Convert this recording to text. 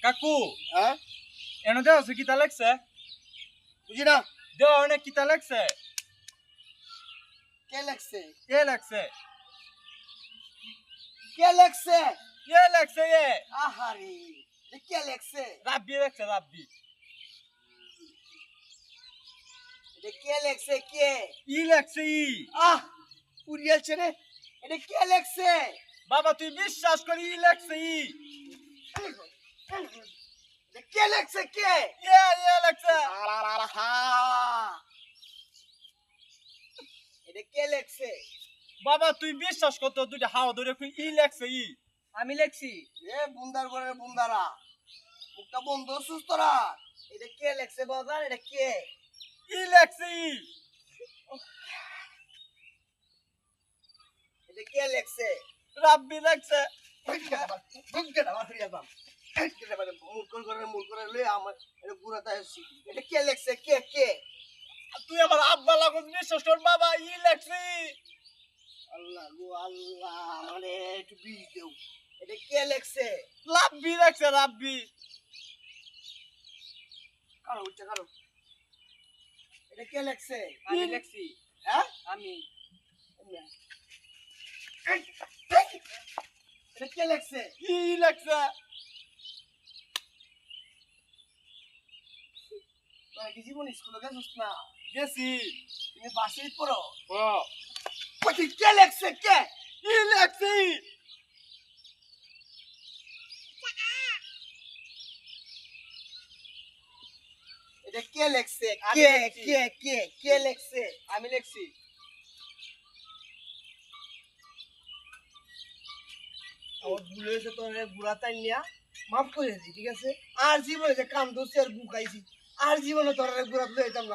কাকু হ্যাঁ এনে দেওয়া আছে কিতা লাগছে বুঝি না দেওয়া অনেক কিতা লাগছে কে লাগছে কে লাগছে কে লাগছে কে লাগছে এ আহারে কে লাগছে রাব্বি লাগছে রাব্বি কে লাগছে কে ই লাগছে ই আহ পুরিয়াছে রে এটা কে লাগছে বাবা তুই বিশ্বাস করি ই লাগছে ই কে লাগছে কে এ লাগছে এটা কে লাগছে বাবা তুই বিশ্বাস কর তো দুইটা হাওয়া ধরে ই লাগছে ই আমি লেখছি এ বুন্দার করে বুন্দারা মুখটা বন্ধ সুস্থরা এটা কে লাগছে বাজার এটা কে ই লাগছে ই এটা কে লাগছে রাব্বি লাগছে এটা কে লাগছে কে কে তুই আমার আব্বা লাগত বিশ্বাস কর বাবা ই লাগছে ই আল্লাহ গো আল্লাহ মানে একটু বিষ দেও এটা কে লাগছে রাব্বি লাগছে রাব্বি কারো উঠছে কারো এটা কে লাগছে আমি লেখছি হ্যাঁ আমি এটা কে লাগছে ই লাগছে তোরা কি জীবন স্কুলে গেছিস না গেছি তুমি বাসে পড়ো ও কই কে লাগছে কে ই লাগছে ই এটা কে লাগছে আমি কে লিখছি। কে কে কে লাগছে আমি লেখছি আমার ভুল হয়েছে তোর বুড়া তাই নিয়া মাফ করে দিই ঠিক আছে আর জীবনে যে কাম দোষে আর বুকাইছি আর জীবনে তোর বুড়া লইতাম না